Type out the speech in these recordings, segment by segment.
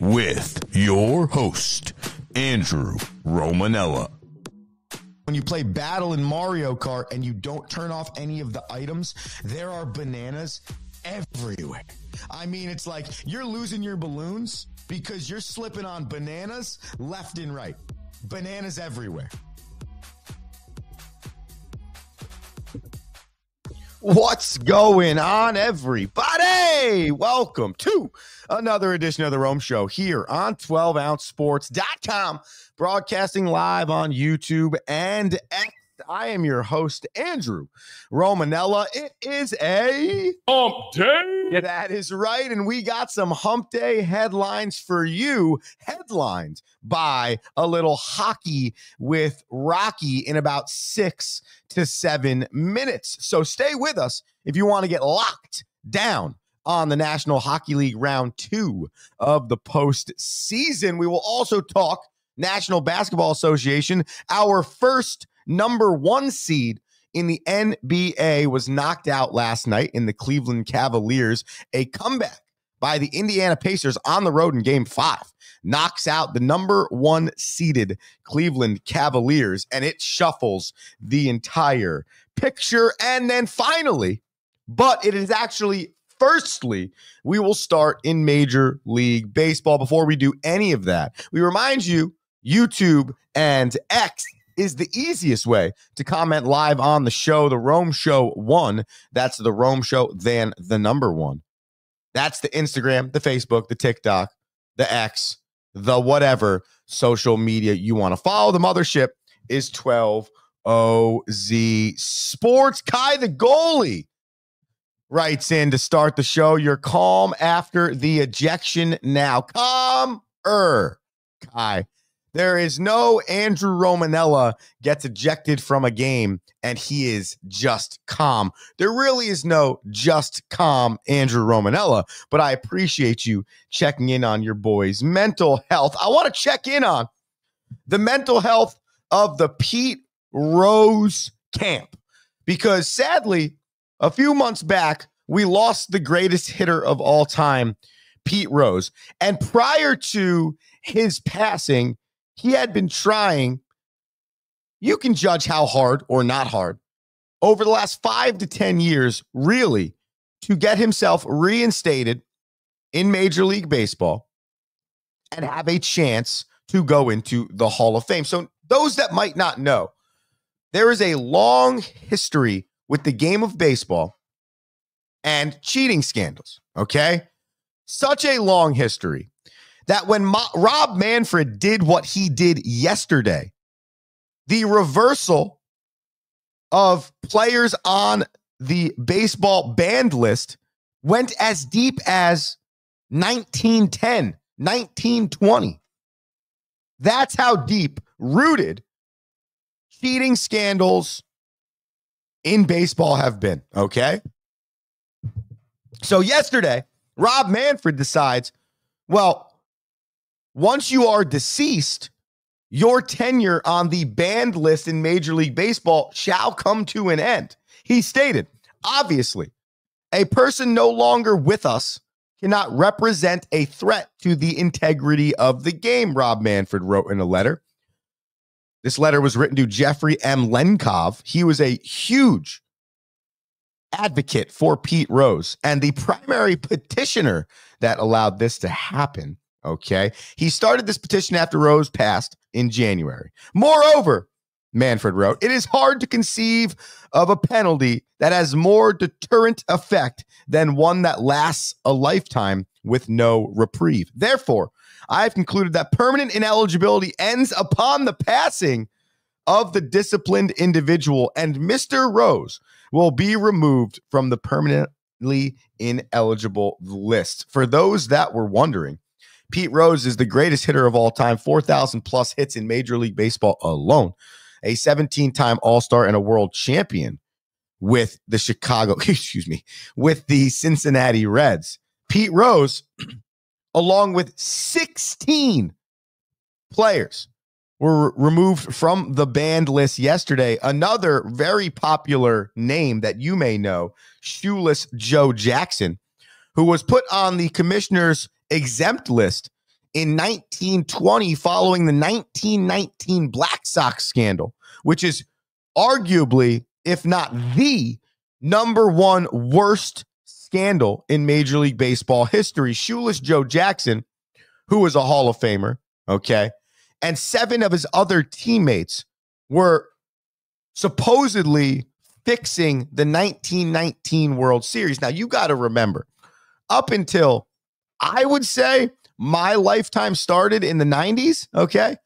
with your host, Andrew Romanella. When you play Battle in Mario Kart and you don't turn off any of the items, there are bananas everywhere. I mean, it's like you're losing your balloons because you're slipping on bananas left and right. Bananas everywhere. What's going on, everybody? Welcome to another edition of The Rome Show here on 12ouncesports.com, broadcasting live on YouTube and X. I am your host, Andrew Romanella. It is a Hump Day. Yeah, that is right. And we got some Hump Day headlines for you, headlined by a little hockey with Rocky in about 6 to 7 minutes. So stay with us if you want to get locked down on the National Hockey League round 2 of the postseason. We will also talk National Basketball Association. Our first number 1 seed in the NBA was knocked out last night in the Cleveland Cavaliers. A comeback by the Indiana Pacers on the road in Game 5 knocks out the number 1 seeded Cleveland Cavaliers, and it shuffles the entire picture. And then finally, but it is actually firstly, we will start in Major League Baseball. Before we do any of that, we remind you, YouTube and X is the easiest way to comment live on the show. The Rome Show 1. That's the Rome Show, then the number 1. That's the Instagram, the Facebook, the TikTok, the X, the whatever social media you want to follow. The mothership is 12OZ Sports. Kai, the goalie, writes in to start the show. You're calm after the ejection now. Calmer, Kai. There is no Andrew Romanella gets ejected from a game and he is just calm. There really is no just calm Andrew Romanella, but I appreciate you checking in on your boy's mental health. I want to check in on the mental health of the Pete Rose camp because sadly, a few months back, we lost the greatest hitter of all time, Pete Rose. And prior to his passing, he had been trying, you can judge how hard or not hard, over the last 5 to 10 years, really, to get himself reinstated in Major League Baseball and have a chance to go into the Hall of Fame. So those that might not know, there is a long history with the game of baseball and cheating scandals, okay? Such a long history that when Rob Manfred did what he did yesterday, the reversal of players on the baseball banned list went as deep as 1910, 1920. That's how deep rooted cheating scandals in baseball have been, okay? So yesterday, Rob Manfred decides, well, once you are deceased, your tenure on the banned list in Major League Baseball shall come to an end. He stated, obviously, a person no longer with us cannot represent a threat to the integrity of the game, Rob Manfred wrote in a letter. This letter was written to Jeffrey M. Lenkov. He was a huge advocate for Pete Rose and the primary petitioner that allowed this to happen. Okay. He started this petition after Rose passed in January. Moreover, Manfred wrote, it is hard to conceive of a penalty that has more deterrent effect than one that lasts a lifetime with no reprieve. Therefore, I have concluded that permanent ineligibility ends upon the passing of the disciplined individual, and Mr. Rose will be removed from the permanently ineligible list. For those that were wondering, Pete Rose is the greatest hitter of all time, 4,000 plus hits in Major League Baseball alone, a 17-time All-Star and a world champion with the with the Cincinnati Reds. Pete Rose, along with 16 players, were removed from the banned list yesterday. Another very popular name that you may know, Shoeless Joe Jackson, who was put on the commissioner's exempt list in 1920 following the 1919 Black Sox scandal, which is arguably, if not the number one worst scandal in Major League Baseball history. Shoeless Joe Jackson, who was a Hall of Famer, okay, and 7 of his other teammates were supposedly fixing the 1919 World Series. Now, you got to remember, up until, I would say, my lifetime started in the 90s, okay,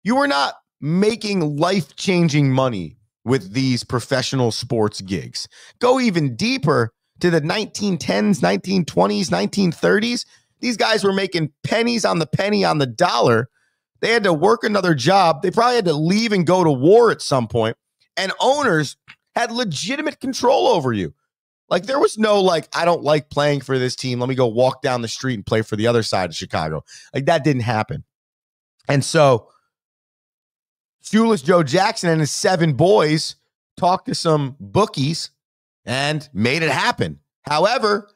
you were not making life-changing money with these professional sports gigs. Go even deeper to the 1910s, 1920s, 1930s. These guys were making pennies on the penny on the dollar. They had to work another job. They probably had to leave and go to war at some point. And owners had legitimate control over you. Like, there was no, like, I don't like playing for this team, let me go walk down the street and play for the other side of Chicago. Like, that didn't happen. And so Shoeless Joe Jackson and his 7 boys talked to some bookies and made it happen. However,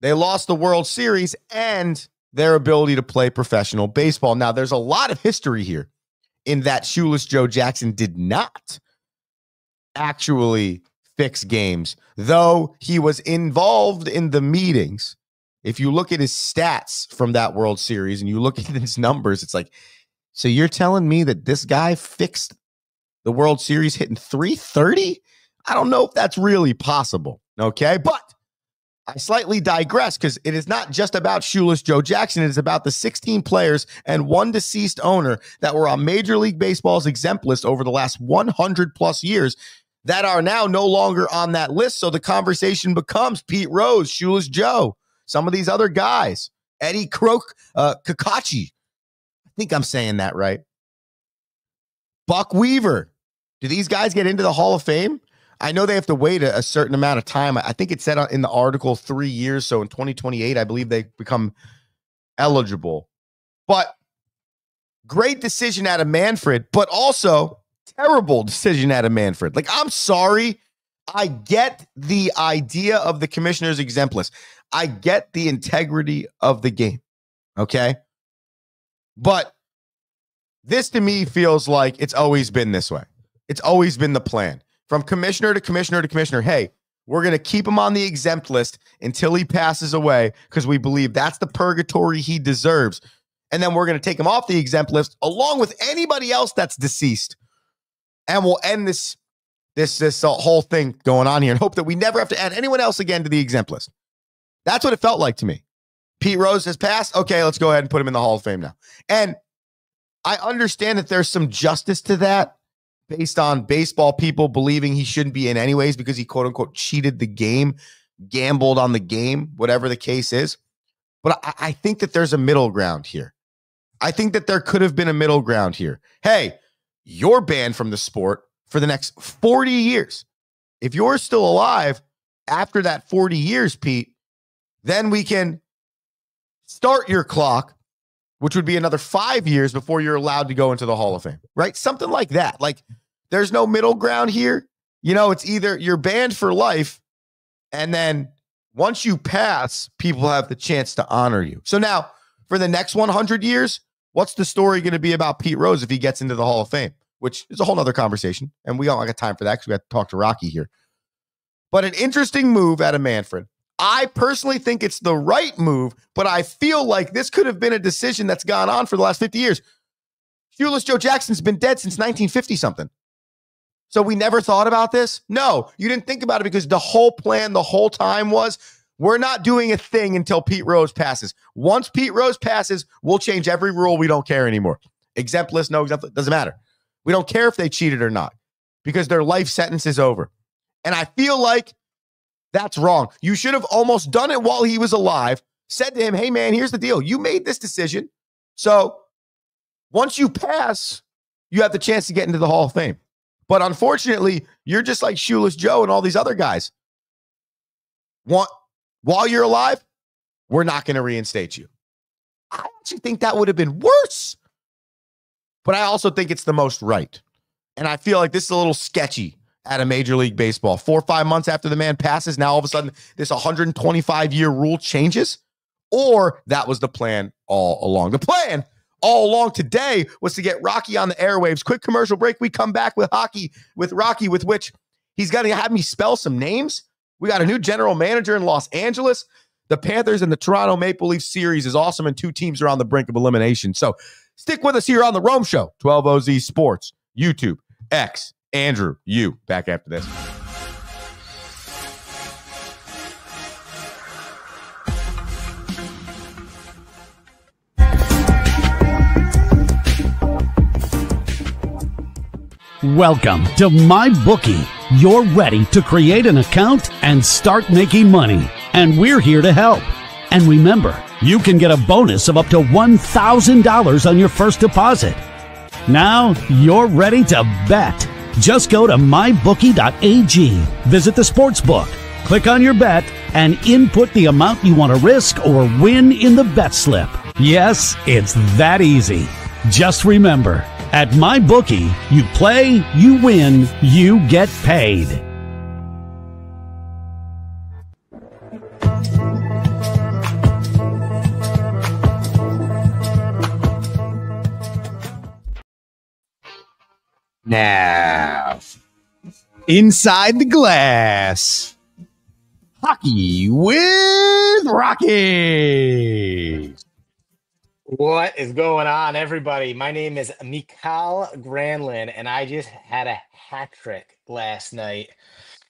they lost the World Series and their ability to play professional baseball. Now, there's a lot of history here in that Shoeless Joe Jackson did not actually fix games, though he was involved in the meetings. If you look at his stats from that World Series and you look at his numbers, it's like, so you're telling me that this guy fixed the World Series hitting .330? I don't know if that's really possible, okay? But I slightly digress because it is not just about Shoeless Joe Jackson. It is about the 16 players and 1 deceased owner that were on Major League Baseball's exempt list over the last 100 plus years that are now no longer on that list. So the conversation becomes Pete Rose, Shoeless Joe, some of these other guys, Eddie Kakachi. I think I'm saying that right. Buck Weaver. Do these guys get into the Hall of Fame? I know they have to wait a certain amount of time. I think it said in the article 3 years. So in 2028, I believe they become eligible. But great decision out of Manfred, but also terrible decision out of Manfred. Like, I'm sorry. I get the idea of the commissioner's exempt list. I get the integrity of the game. Okay. But this to me feels like it's always been this way. It's always been the plan. From commissioner to commissioner to commissioner, hey, we're going to keep him on the exempt list until he passes away because we believe that's the purgatory he deserves. And then we're going to take him off the exempt list along with anybody else that's deceased. And we'll end this whole thing going on here and hope that we never have to add anyone else again to the exempt list. That's what it felt like to me. Pete Rose has passed. Okay, let's go ahead and put him in the Hall of Fame now. And I understand that there's some justice to that, based on baseball people believing he shouldn't be in anyways because he quote unquote cheated the game, gambled on the game, whatever the case is. But I think that there's a middle ground here. I think that there could have been a middle ground here. Hey, you're banned from the sport for the next 40 years. If you're still alive after that 40 years, Pete, then we can start your clock, which would be another 5 years before you're allowed to go into the Hall of Fame, right? Something like that. Like, there's no middle ground here. You know, it's either you're banned for life, and then once you pass, people have the chance to honor you. So now, for the next 100 years, what's the story going to be about Pete Rose if he gets into the Hall of Fame? Which is a whole nother conversation, and we don't got time for that because we have to talk to Rocky here. But an interesting move out of Manfred. I personally think it's the right move, but I feel like this could have been a decision that's gone on for the last 50 years. Shoeless Joe Jackson's been dead since 1950-something. So we never thought about this? No, you didn't think about it because the whole plan the whole time was, we're not doing a thing until Pete Rose passes. Once Pete Rose passes, we'll change every rule. We don't care anymore. Exempt list, no exempt list, doesn't matter. We don't care if they cheated or not because their life sentence is over. And I feel like that's wrong. You should have almost done it while he was alive, said to him, hey, man, here's the deal. You made this decision. So once you pass, you have the chance to get into the Hall of Fame. But unfortunately, you're just like Shoeless Joe and all these other guys. While you're alive, we're not going to reinstate you. I actually think that would have been worse. But I also think it's the most right. And I feel like this is a little sketchy out of Major League Baseball. 4 or 5 months after the man passes, now all of a sudden this 125-year rule changes or that was the plan all along. The plan all along today was to get Rocky on the airwaves. Quick commercial break. We come back with hockey with Rocky, with which he's going to have me spell some names. We got a new general manager in Los Angeles. The Panthers and the Toronto Maple Leafs series is awesome, and two teams are on the brink of elimination. So stick with us here on The Rome Show, 12OZ Sports, YouTube, X, Andrew, you. Back after this. Welcome to MyBookie. You're ready to create an account and start making money, and we're here to help. And remember, you can get a bonus of up to $1,000 on your first deposit. Now you're ready to bet. Just go to mybookie.ag, visit the sportsbook, click on your bet, and input the amount you want to risk or win in the bet slip. Yes, it's that easy. Just remember, at MyBookie, you play, you win, you get paid. Now, inside the glass, hockey with Rocky. What is going on, everybody? My name is Mikhail Granlund, and I just had a hat trick last night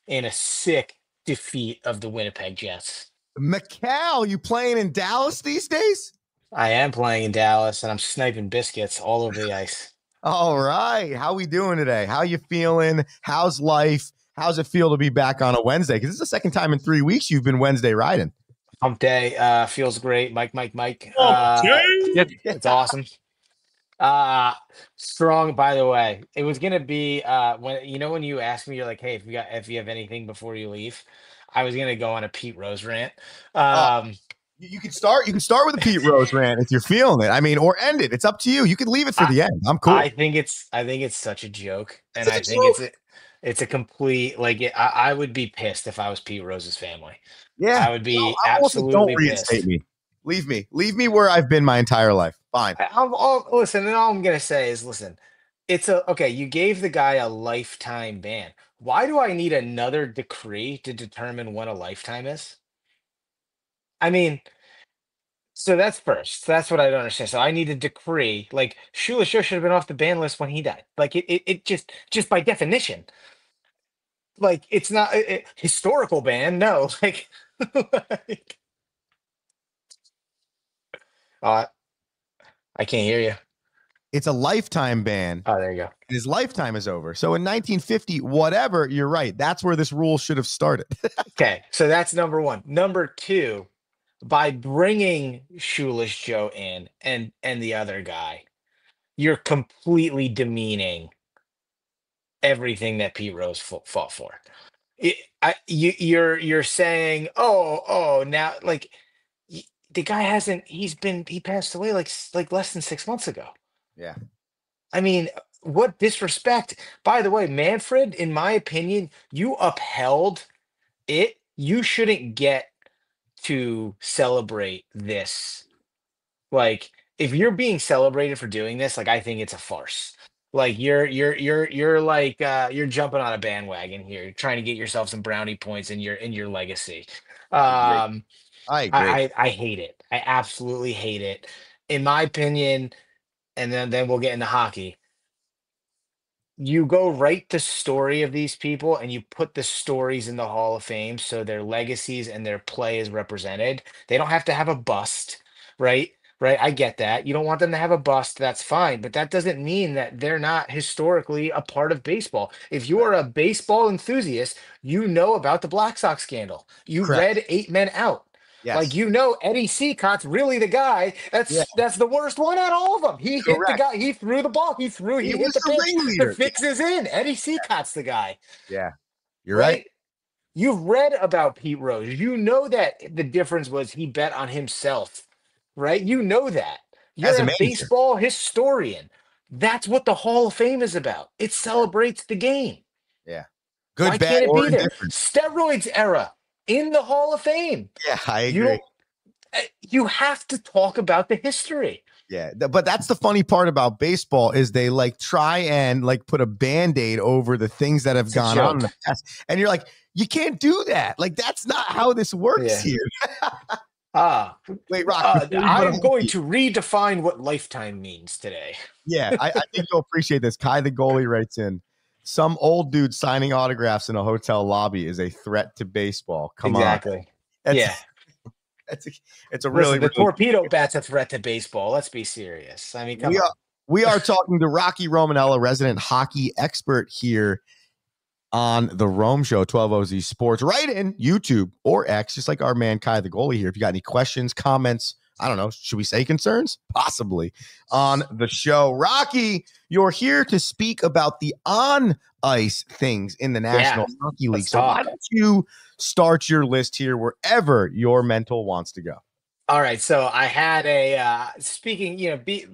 in a sick defeat of the Winnipeg Jets. Mikhail, you playing in Dallas these days? I am playing in Dallas, and I'm sniping biscuits all over the ice. All right. How we doing today? How you feeling? How's life? How's it feel to be back on a Wednesday? Because this is the second time in 3 weeks you've been Wednesday riding. Hump day feels great. Mike. It's awesome. Strong, by the way. It was gonna be when you asked me, you're like, hey, if you have anything before you leave, I was gonna go on a Pete Rose rant. You can start with a Pete Rose rant if you're feeling it. I mean, or end it. It's up to you. You can leave it for the end. I'm cool. I think it's such a joke, and I think it's a complete I would be pissed if I was Pete Rose's family. Yeah, I would be absolutely don't reinstate pissed. me. Leave me where I've been my entire life. Fine. Listen, and all I'm gonna say is, listen, okay. You gave the guy a lifetime ban. Why do I need another decree to determine what a lifetime is? I mean, so that's first. That's what I don't understand. So I need a decree. Like Shula should have been off the ban list when he died. Like it just by definition. Like it's not historical ban. No, like, uh, I can't hear you. It's a lifetime ban. Oh, there you go. His lifetime is over. So in 1950, whatever, you're right. That's where this rule should have started. Okay, so that's number one. Number two, by bringing Shoeless Joe in and the other guy, you're completely demeaning everything that Pete Rose fought for. You're saying, oh, now like the guy he passed away like less than 6 months ago. Yeah. I mean, what disrespect. By the way, Manfred, in my opinion, you upheld it. You shouldn't get to celebrate this. Like, if you're being celebrated for doing this, like, I think it's a farce. Like you're like you're jumping on a bandwagon here. You're trying to get yourself some brownie points in your legacy. I agree. I hate it. I absolutely hate it. In my opinion, and then we'll get into hockey. You go write the story of these people and you put the stories in the Hall of Fame so their legacies and their play is represented. They don't have to have a bust, right? Right. I get that. You don't want them to have a bust. That's fine. But that doesn't mean that they're not historically a part of baseball. If you are a baseball enthusiast, you know about the Black Sox scandal. You Correct. read 8 Men Out. Yes. Like, Eddie Seacott's really the guy. That's the worst one out of all of them. He hit the guy. He threw the ball. He hit the pitch. The fix is in. Eddie Seacott's the guy. Yeah, you're right. You've read about Pete Rose. You know that the difference was he bet on himself, right? You know that. You're a baseball historian. That's what the Hall of Fame is about. It celebrates the game. Yeah. Good, Why bad, can't it or be there? indifferent. Steroids era in the Hall of Fame. Yeah, I agree. You have to talk about the history. Yeah, but that's the funny part about baseball is they like try and like put a Band-Aid over the things that have It's a gone on in the joke. past. And you're like, you can't do that. Like, that's not how this works Yeah. here. Ah, Wait, Rock, before we go I to am going hockey, to redefine what lifetime means today. yeah, I think you'll appreciate this. Kai the goalie writes in, some old dude signing autographs in a hotel lobby is a threat to baseball. Come on. Exactly. That's Yeah. that's a, it's a really, Listen, the really torpedo bat's a threat to baseball. Let's be serious. I mean, come we on. are we are talking to Rocky Romanella, resident hockey expert here on the Rome Show, 12OZ Sports, right in YouTube or X, just like our man Kai the goalie here. If you got any questions, comments, I don't know, should we say concerns? Possibly on the show. Rocky, you're here to speak about the on ice things in the National Hockey League. Let's So why talk. don't you start your list here wherever your mental wants to go? All right, so I had speaking,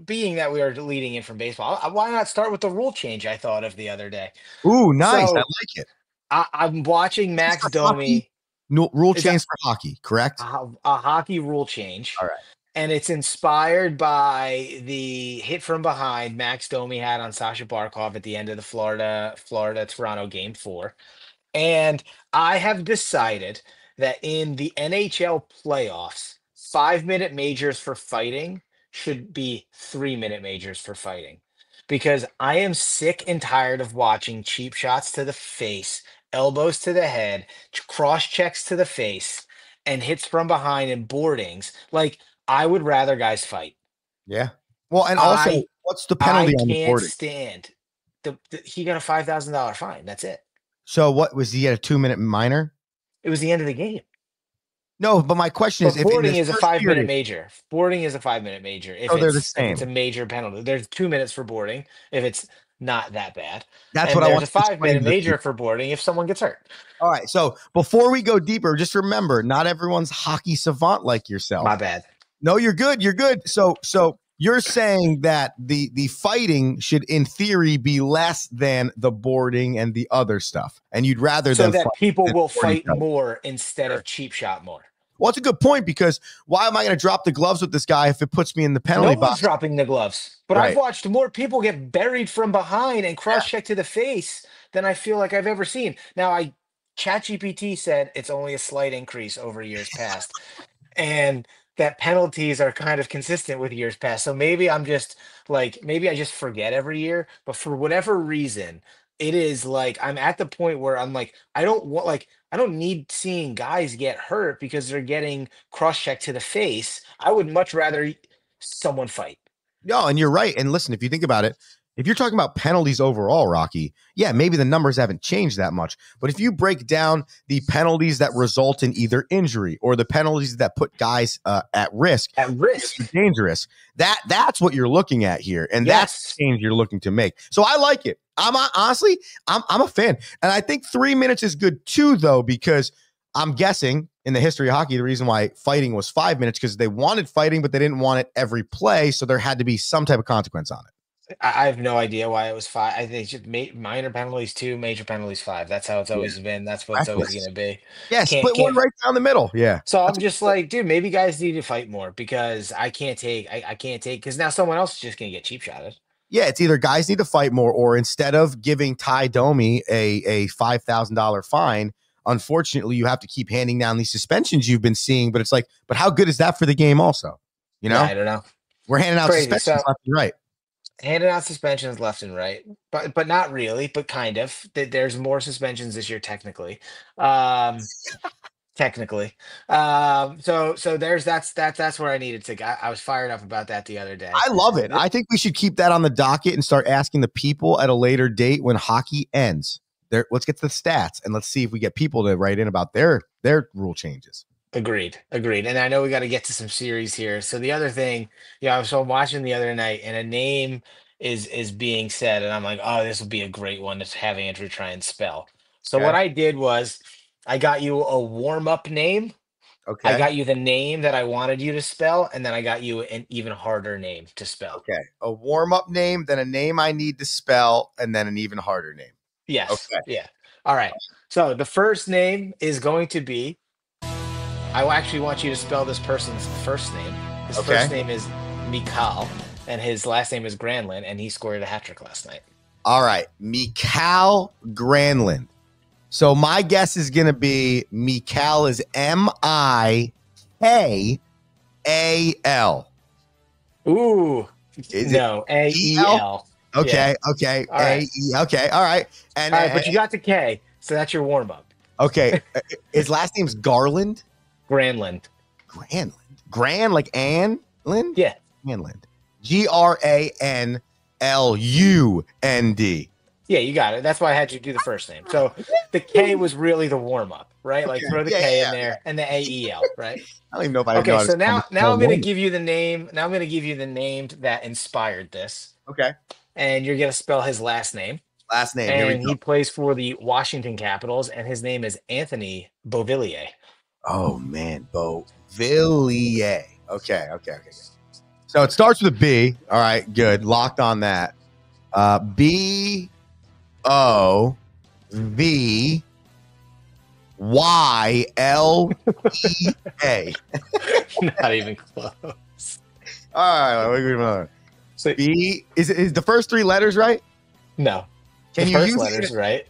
being that we are leading in from baseball, why not start with the rule change I thought of the other day? Ooh, nice. I So like it. I'm watching Max For hockey, Domi. no, rule It's a, change for hockey, correct? a hockey rule change, All right. and it's inspired by the hit from behind Max Domi had on Sasha Barkov at the end of the Florida Toronto game 4. And I have decided that in the NHL playoffs, 5-minute majors for fighting should be 3-minute majors for fighting. Because I am sick and tired of watching cheap shots to the face, elbows to the head, cross checks to the face, and hits from behind and boardings. Like, I would rather guys fight. Yeah. Well, and also, I what's the I penalty on the can't boarding? stand he got a $5,000 fine. That's it. So what was he at a 2-minute minor? It was the end of the game. No, but my question is, But if in boarding this is a first 5-minute period, major. Boarding is a 5-minute major so they're the if it's a same. major penalty. There's 2 minutes for boarding if it's not that bad. That's And what I there's want a to explain 5-minute to the major people. for boarding if someone gets hurt. All right. So before we go deeper, just remember, not everyone's hockey savant like yourself. My bad. No, you're good. You're good. So you're saying that the fighting should, in theory, be less than the boarding and the other stuff, and you'd rather So them that fight people than will board each fight other. more instead Sure. of cheap shot more. Well, it's a good point, because why am I going to drop the gloves with this guy if it puts me in the No penalty one's box? dropping the gloves. But I've Right. watched more people get buried from behind and cross check to the face than I feel like I've ever seen. Now, ChatGPT said it's only a slight increase over years past, and that penalties are kind of consistent with years past. So maybe I'm just like, maybe I just forget every year, but for whatever reason, it is like I'm at the point where I'm like, I don't need seeing guys get hurt because they're getting cross checked to the face. I would much rather someone fight. No, and you're right. And listen, if you think about it, if you're talking about penalties overall, Rocky, yeah, maybe the numbers haven't changed that much. But if you break down the penalties that result in either injury or the penalties that put guys at risk, At risk. dangerous, that's what you're looking at here, and that's Yes. the change you're looking to make. So I like it. Honestly, I'm a fan, and I think 3 minutes is good too, though, because I'm guessing in the history of hockey, the reason why fighting was 5 minutes because they wanted fighting, but they didn't want it every play, so there had to be some type of consequence on it. I have no idea why it was 5. I think it's just minor penalties 2, major penalties 5. That's how it's always been. That's what it's always Reckless. going to be. Yeah, split one Can't. right down the middle. Yeah. So I'm That's just like, dude, maybe guys need to fight more because I can't take. I can't take because now someone else is just going to get cheap shotted. Yeah, it's either guys need to fight more, or instead of giving Ty Domi a $5,000 fine, unfortunately, you have to keep handing down these suspensions you've been seeing. But it's like, but how good is that for the game? Also, you know, Yeah, I don't know. we're handing out Crazy. suspensions So left and right. handing out suspensions left and right, but not really, but kind of. There's more suspensions this year technically. Um, technically. So that's where I needed to go. I was fired up about that the other day. I love it. I think we should keep that on the docket and start asking the people at a later date when hockey ends. Let's get to the stats and let's see if we get people to write in about their rule changes. Agreed. And I know we got to get to some series here. So the other thing, so I'm watching the other night, and a name is being said, and I'm like, oh, this will be a great one to have Andrew try and spell. So Okay. what I did was I got you a warm-up name. Okay. I got you the name that I wanted you to spell, and then I got you an even harder name to spell. Okay. A warm-up name, then a name I need to spell, and then an even harder name. Yes. Okay. Yeah. All right. So the first name is going to be I actually want you to spell this person's first name. His Okay. first name is Mikal, and his last name is Granlund, and he scored a hat trick last night. All right. Mikal Granlund. So my guess is going to be Mikal is M-I-K-A-L. Ooh. Is no, A-E-L. Okay. Okay. All right. A-E. Okay. All right. And All right, but you got the K, so that's your warm-up. okay. His last name's Garland. Granlund. Granlund. Gran like Ann Lind? Yeah. Granlund. G-R-A-N-L-U-N-D. Yeah, you got it. That's why I had you do the first name. So the K was really the warm-up, right? Like throw the K in there and the A-E-L, right? I don't even know if I Okay, know how to so now spell I'm going to woman. give you the name. Now I'm going to give you the name that inspired this. Okay. And you're going to spell his last name. Last name. Here we And go. he plays for the Washington Capitals, and his name is Anthony Beauvillier. Oh, man. Beauvillier. Okay. So it starts with a B. All right. Good. Locked on that. B-O-V-Y-L-E-A. Not even close. All right. Wait, another. So, B is the first three letters right? no. Can The you first use letters, it? right?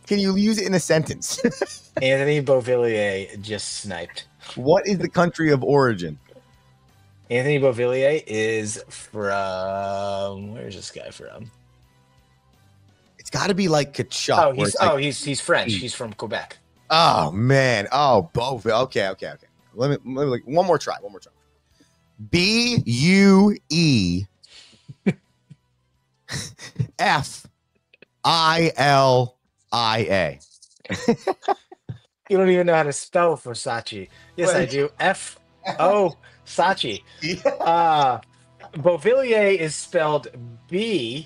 Can you use it in a sentence? Anthony Beauvillier just sniped. What is the country of origin? Anthony Beauvillier is from, where's this guy from? It's got to be like Kachuk. Oh, where it's like- he's French. He's from Quebec. Oh man. Oh, Beauville. Okay. Let me like one more try. B-U-E-F-I-L-I-A. You don't even know how to spell Versace. Yes, I do. F-O Sachi. Beauvillier is spelled B-E-A-U.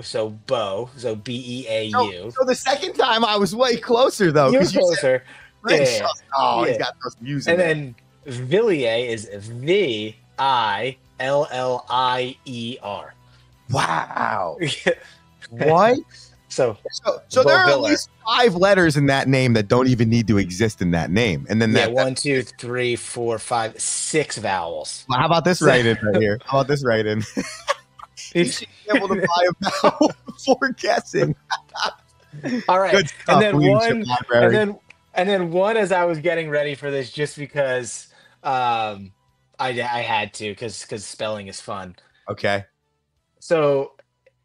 So Beau. So B-E-A-U. So the second time I was way closer though. You're 'cause you said closer. French. Yeah. Oh, he's Yeah. got those music. And then Villiers is V-I-L-L-I-E-R. Wow. What? So So there are at Beauvillier. least 5 letters in that name that don't even need to exist in that name. And then yeah, that 1, 2, 3, 4, 5, 6 vowels. Well, how about this write-in right here? How about this write-in? You should be able to buy a vowel before guessing. All right. Good stuff, And then Leadership one Library. and then one as I was getting ready for this just because I had to because spelling is fun. Okay. So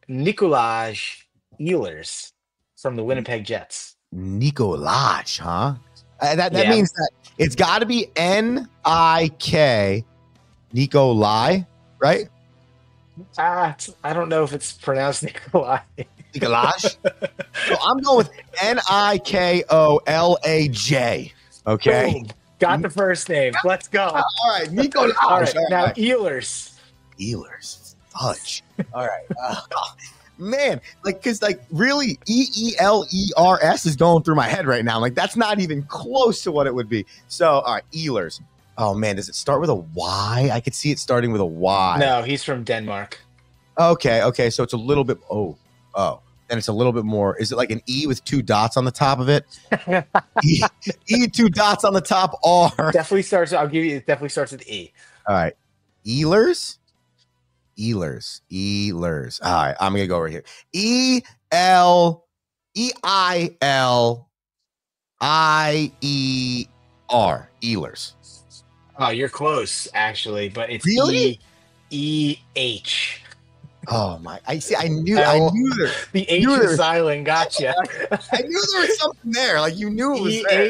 Nikolaj Ehlers from the Winnipeg Jets. Nikolaj, huh? That Yeah. means that it's got to be N-I-K, Nikolai, right? I don't know if it's pronounced Nikolaj. Nikolaj. So I'm going with Nikolaj. Okay. Boom. Got the first name. Let's go. All right, Nikolaj. All right. Now right. Ehlers. Ehlers. Fudge. All right. Man, because really Eelers is going through my head right now. Like that's not even close to what it would be. So, all right, Ehlers. Oh man, does it start with a Y? I could see it starting with a Y. No, he's from Denmark. Okay. So it's a little bit. Oh. Then it's a little bit more. Is it like an E with 2 dots on the top of it? E 2 dots on the top. R. Definitely starts. I'll give you. It definitely starts with E. All right, Ehlers. All right, I'm gonna go over here. Eillier. Ehlers. Oh, you're close, actually, but it's Really? E-H. Oh my! I see. I knew L. there. The H You're- is silent. Gotcha. I knew there was something there. Like you knew it was there.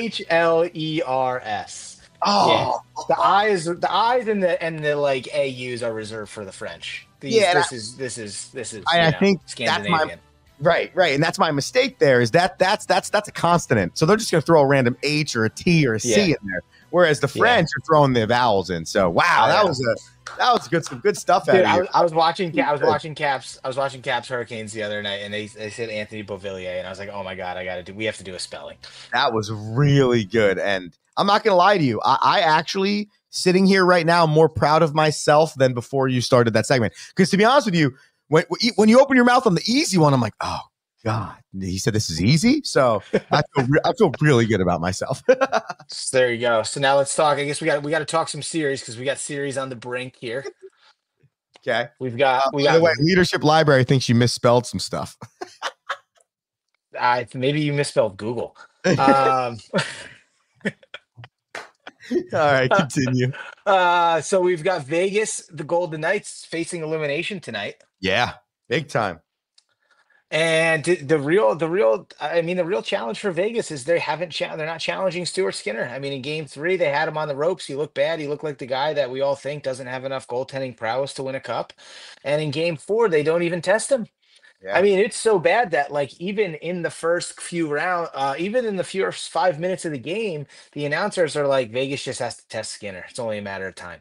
Ehlers. Oh, The I's and the like AU's are reserved for the French. Yeah, This is. I you know, think that's my- Scandinavian. right. And that's my mistake. There is that's a consonant. So they're just gonna throw a random H or a T or a C Yeah. in there. Whereas the French are throwing the vowels in. So wow, Yeah. that was good. Some good stuff out Dude, of you. I was watching Caps Hurricanes the other night, and they said Anthony Beauvillier, and I was like, oh my god, we have to do a spelling. That was really good. And I'm not going to lie to you. I actually, sitting here right now, am more proud of myself than before you started that segment. Because to be honest with you, when you open your mouth on the easy one, I'm like, oh, God, he said this is easy. So I feel really good about myself. So there you go. So now let's talk. I guess we got to talk some series because we got series on the brink here. Okay. We've got we By the got way, Leadership Library thinks you misspelled some stuff. maybe you misspelled Google. All right, Uh, continue. so we've got Vegas, the Golden Knights facing elimination tonight. Yeah, big time. And the real challenge for Vegas is they're not challenging Stuart Skinner. I mean, in game 3, they had him on the ropes. He looked bad. He looked like the guy that we all think doesn't have enough goaltending prowess to win a cup. And in game 4, they don't even test him. I Yeah, mean, it's so bad that like even in the first few round, even in the first 5 minutes of the game, the announcers are like, Vegas just has to test Skinner. It's only a matter of time.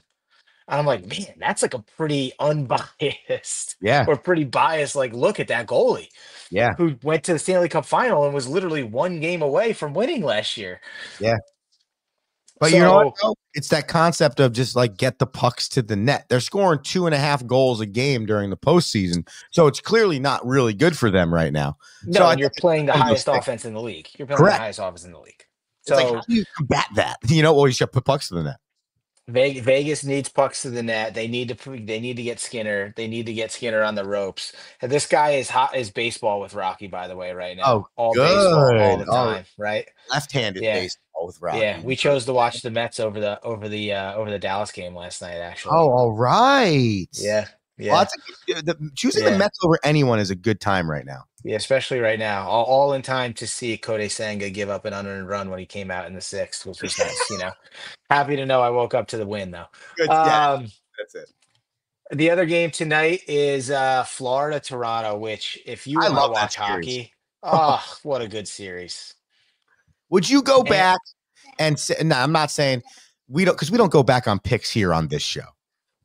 And I'm like, man, that's like a pretty unbiased yeah, or pretty biased like look at that goalie yeah, who went to the Stanley Cup final and was literally one game away from winning last year. yeah. But you know what, So though? It's that concept of just like get the pucks to the net. They're scoring 2.5 goals a game during the postseason. So it's clearly not really good for them right now. So no, I and think you're it's playing the one of those highest things. offense in the league. You're playing the Correct. highest offense in the league. It's like, how So do you combat that? Well, you should put pucks to the net. Vegas needs pucks to the net. They need to get Skinner. They need to get Skinner on the ropes. And this guy is hot as baseball with Rocky, by the way, right Oh, now. All baseball, all good. the Oh, time, right? left-handed Yeah. baseball with Yeah. Rocky. We chose to watch the Mets over the Dallas game last night, actually. Oh, all right. Yeah. Well, Yeah. choosing the Yeah. Mets over anyone is a good time right now. Yeah, especially right now, all in time to see Kodai Senga give up an unearned run when he came out in the 6th, which was nice. Happy to know I woke up to the win though. Good. Yeah, Um, that's it. the other game tonight is Florida Toronto, which if you I want to love that watch series. hockey, oh, what a good series. Would you go And back and say, no, I'm not saying we don't, because we don't go back on picks here on this show.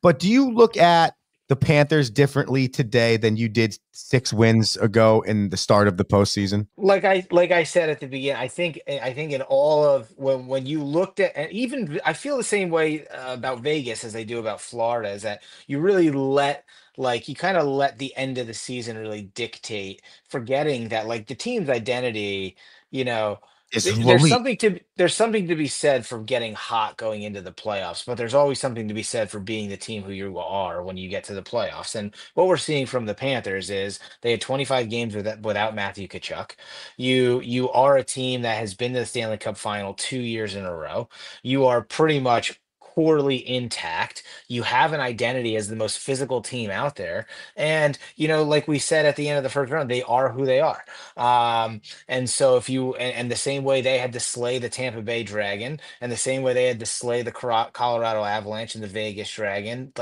But do you look at the Panthers differently today than you did 6 wins ago in the start of the postseason? like I said at the beginning, I think in all of when you looked at, and even I feel the same way about Vegas as I do about Florida, is that you really you kind of let the end of the season really dictate, forgetting that like the team's identity, you know, Is there's elite. something to be said for getting hot going into the playoffs, but there's always something to be said for being the team who you are when you get to the playoffs. And what we're seeing from the Panthers is they had 25 games without Matthew Tkachuk. You are a team that has been to the Stanley Cup final 2 years in a row. You are pretty much poorly intact. You have an identity as the most physical team out there. And, like we said at the end of the first round, they are who they are. And so and the same way they had to slay the Tampa Bay Dragon, and the same way they had to slay the Colorado Avalanche and the Vegas Dragon,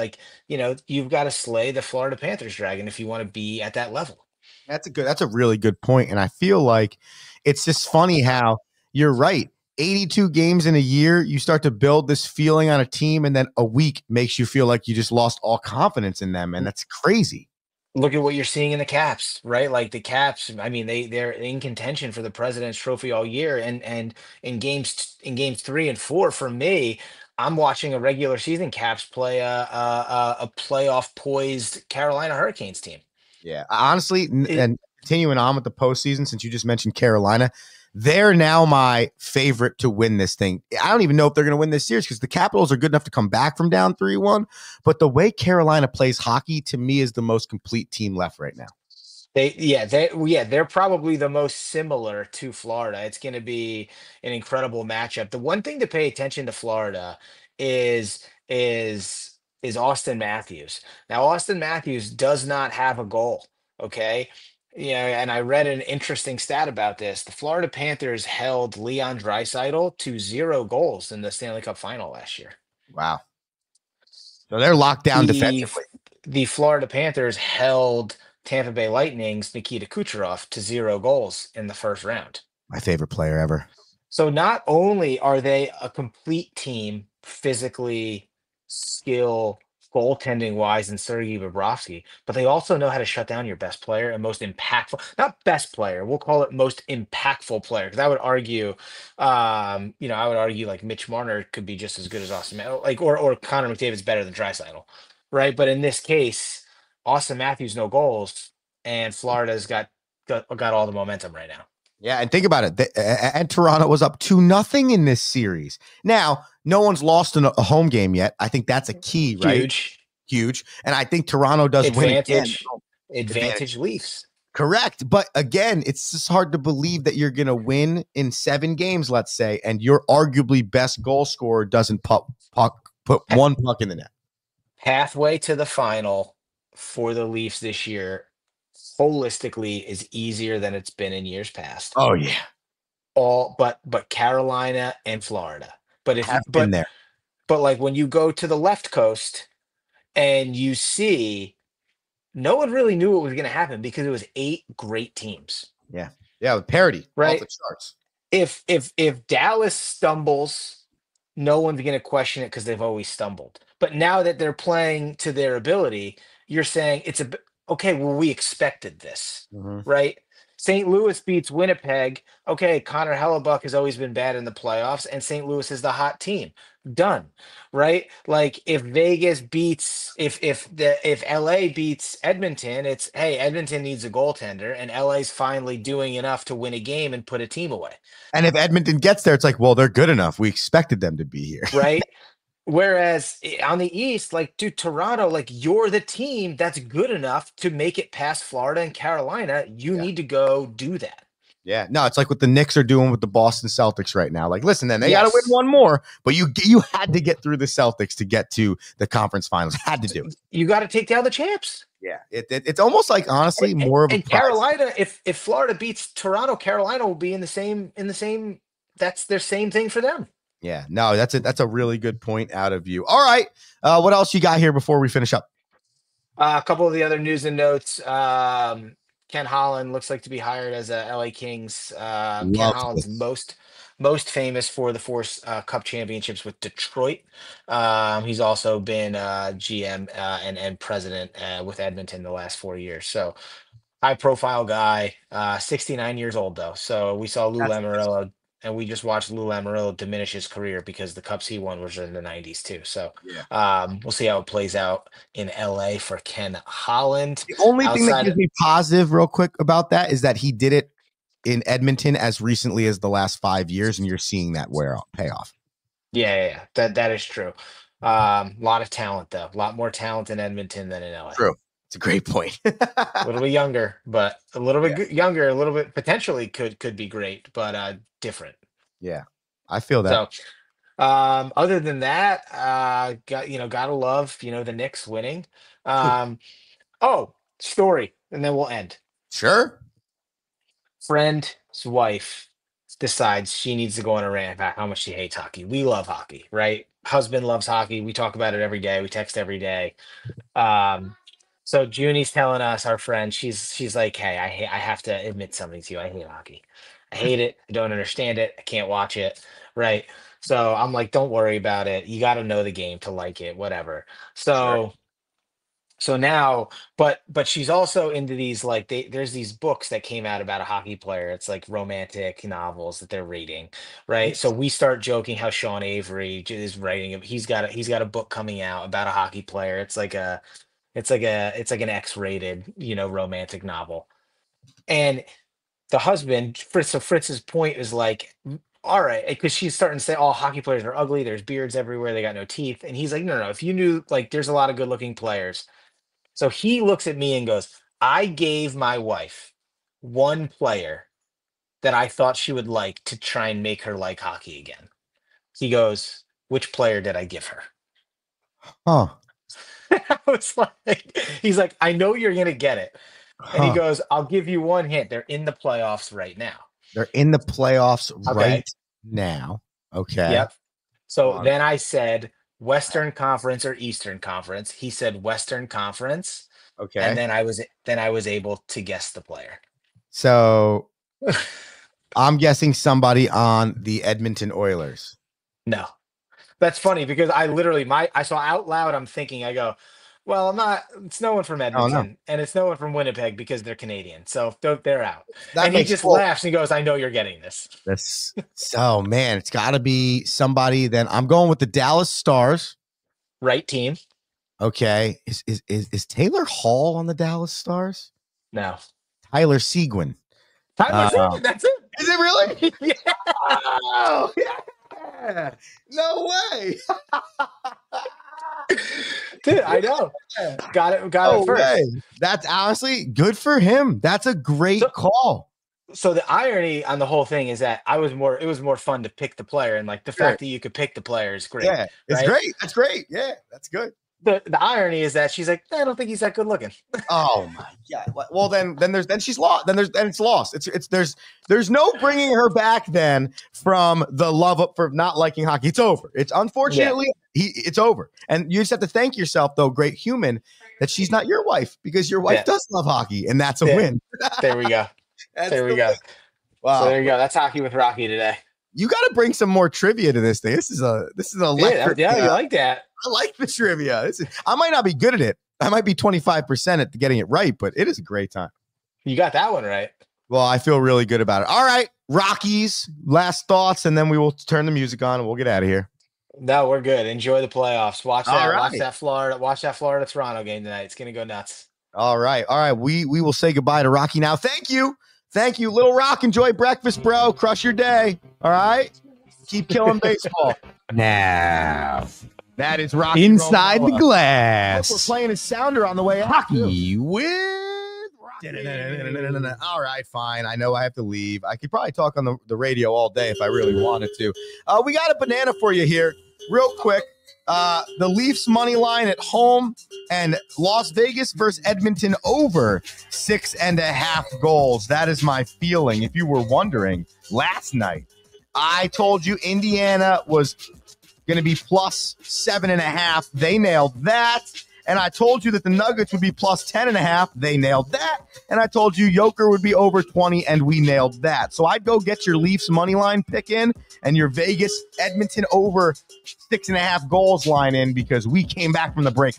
you've got to slay the Florida Panthers Dragon if you want to be at that level. That's a really good point. And I feel like it's just funny how you're right. 82 games in a year, you start to build this feeling on a team, and then a week makes you feel like you just lost all confidence in them. And that's crazy. Look at what you're seeing in the Caps, right? Like the Caps, I mean, they're in contention for the President's Trophy all year, and in games 3 and 4, for me, I'm watching a regular season Caps play a playoff poised Carolina Hurricanes team. Yeah. Honestly, It, and continuing on with the postseason, since you just mentioned Carolina, they're now my favorite to win this thing. I don't even know if they're going to win this series because the Capitals are good enough to come back from down 3-1. But the way Carolina plays hockey, to me, is the most complete team left right now. they're probably the most similar to Florida. It's going to be an incredible matchup. The one thing to pay attention to Florida is Austin Matthews. Now, Austin Matthews does not have a goal. Okay. And I read an interesting stat about this. The Florida Panthers held Leon Draisaitl to 0 goals in the Stanley Cup final last year. Wow. So they're locked down The defensively. the Florida Panthers held Tampa Bay Lightning's Nikita Kucherov to 0 goals in the first round. My favorite player ever. So not only are they a complete team physically, skill, goaltending wise in Sergei Bobrovsky, but they also know how to shut down your best player and most impactful, not best player, we'll call it most impactful player. Because I would argue like Mitch Marner could be just as good as Austin, or Connor McDavid's better than Draisaitl, right? But in this case, Austin Matthews no goals, and Florida's got got all the momentum right now. Yeah, and think about it. And Toronto was up 2-0 in this series. Now, no one's lost in a home game yet. I think that's a key, right? Huge. And I think Toronto does win again. Advantage Leafs. Correct. But again, it's just hard to believe that you're going to win in 7 games, let's say, and your arguably best goal scorer doesn't put one puck in the net. Pathway to the final for the Leafs this year, holistically, is easier than it's been in years past. Oh, yeah. But Carolina and Florida. But been there. But like when you go to the left coast and you see no one really knew what was going to happen because it was 8 great teams. Yeah. Yeah, with parity. Right. Off the charts. If Dallas stumbles, no one's going to question it because they've always stumbled. But now that they're playing to their ability, you're saying okay, well, we expected this, right? St. Louis beats Winnipeg. Okay, Connor Hellebuck has always been bad in the playoffs, and St. Louis is the hot team. Done, right? Like if Vegas beats, if LA beats Edmonton, it's hey, Edmonton needs a goaltender, and LA's finally doing enough to win a game and put a team away. And if Edmonton gets there, it's like, well, they're good enough. We expected them to be here, right? Whereas on the East, like, dude, Toronto, like, you're the team that's good enough to make it past Florida and Carolina. You need to go do that. Yeah, no, it's like what the Knicks are doing with the Boston Celtics right now. Like, listen, then they got to win one more, but you had to get through the Celtics to get to the conference finals. Had to do it. You got to take down the champs. Yeah, it's almost like honestly more of a Carolina. If Florida beats Toronto, Carolina will be in the same. That's their same thing for them. Yeah, no, that's a really good point out of you. All right, what else you got here before we finish up? A couple of the other news and notes. Ken Holland looks like to be hired as a LA Kings. Ken Holland's most famous for the 4 Cup championships with Detroit. He's also been GM and president with Edmonton the last 4 years. So high profile guy, 69 years old though. So we saw Lou Lamoriello. And we just watched Lou Lamoriello diminish his career because the Cups he won was in the 90s too. So we'll see how it plays out in LA for Ken Holland. The only thing that gives me positive real quick about that is that he did it in Edmonton as recently as the last 5 years, and you're seeing that pay off. Yeah. That is true. A lot of talent though. A lot more talent in Edmonton than in LA. True. It's a great point. A little bit younger, but a little bit younger, a little bit potentially could be great, but different. Yeah, I feel that. So, other than that, gotta love, the Knicks winning. Story, and then we'll end. Sure. Friend's wife decides she needs to go on a rant about how much she hates hockey. We love hockey, right? Husband loves hockey. We talk about it every day. We text every day. So Junie's telling us, our friend, she's like, hey, I have to admit something to you. I hate hockey. I hate it. I don't understand it. I can't watch it. Right. So I'm like, don't worry about it. You got to know the game to like it, whatever. So now, but she's also into these, like, there's these books that came out about a hockey player. It's like romantic novels that they're reading. Right. So we start joking how Sean Avery is writing. He's got a book coming out about a hockey player. It's like an X-rated, romantic novel. And the husband, Fritz's point is like, all right, because she's starting to say, all hockey players are ugly. There's beards everywhere. They got no teeth. And he's like, no. If you knew, like, there's a lot of good looking players. So he looks at me and goes, I gave my wife one player that I thought she would like to try and make her like hockey again. He goes, which player did I give her? Huh. I was like, he's like, I know you're going to get it. And he goes, I'll give you one hint. They're in the playoffs right now. They're in the playoffs right now. Okay. Yep. So then I said Western Conference or Eastern Conference. He said Western Conference. Okay. And then I was able to guess the player. So I'm guessing somebody on the Edmonton Oilers. No. That's funny because I literally I saw out loud, I'm thinking, I go, well, it's no one from Edmonton and it's no one from Winnipeg because they're Canadian. So they're out. And he just laughs and he goes, I know you're getting this. So man, it's gotta be somebody. Then I'm going with the Dallas Stars. Right team. Okay. Is Taylor Hall on the Dallas Stars? No. Tyler Seguin. Tyler Seguin, that's it. Is it really? Yeah. Oh, yeah. No way. Dude, I know. Got it first. Way. That's honestly good for him. That's a great call. So the irony on the whole thing is that it was more fun to pick the player, and like the fact that you could pick the player is great. Yeah, it's right? great. That's great. Yeah, that's good. The irony is that she's like, I don't think he's that good looking. Oh my god. Well, then she's lost. Then it's lost. There's no bringing her back then from the love up for not liking hockey. It's over. It's unfortunately it's over. And you just have to thank yourself, though, great human, that she's not your wife, because your wife does love hockey, and that's a win. There we go. There we go. Wow. So there you go. That's Hockey with Rocky today. You got to bring some more trivia to this thing. This is electric. Yeah, you like that. I like the trivia. I might not be good at it. I might be 25% at getting it right, but it is a great time. You got that one right. Well, I feel really good about it. All right, Rockies, last thoughts, and then we will turn the music on and we'll get out of here. No, we're good. Enjoy the playoffs. Watch that. Right. Watch that Florida Toronto game tonight. It's gonna go nuts. All right. We will say goodbye to Rocky now. Thank you, Little Rock. Enjoy breakfast, bro. Crush your day. All right. Keep killing baseball. Now, that is Rocky inside Romola. the glass. Look, we're playing his sounder on the way out. Hockey with Rocky. All right, fine. I know I have to leave. I could probably talk on the radio all day if I really wanted to. We got a banana for you here, real quick. The Leafs money line at home and Las Vegas versus Edmonton over 6.5 goals. That is my feeling. If you were wondering, last night I told you Indiana was going to be plus 7.5. They nailed that. And I told you that the Nuggets would be plus 10.5. They nailed that. And I told you Joker would be over 20, and we nailed that. So I'd go get your Leafs money line pick in and your Vegas Edmonton over 6.5 goals line in, because we came back from the break.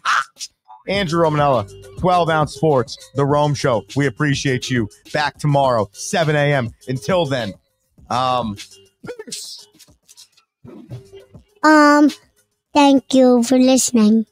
Andrew Romanella, 12-ounce sports, the Rome Show. We appreciate you. Back tomorrow, 7 a.m. Until then, peace. Thank you for listening.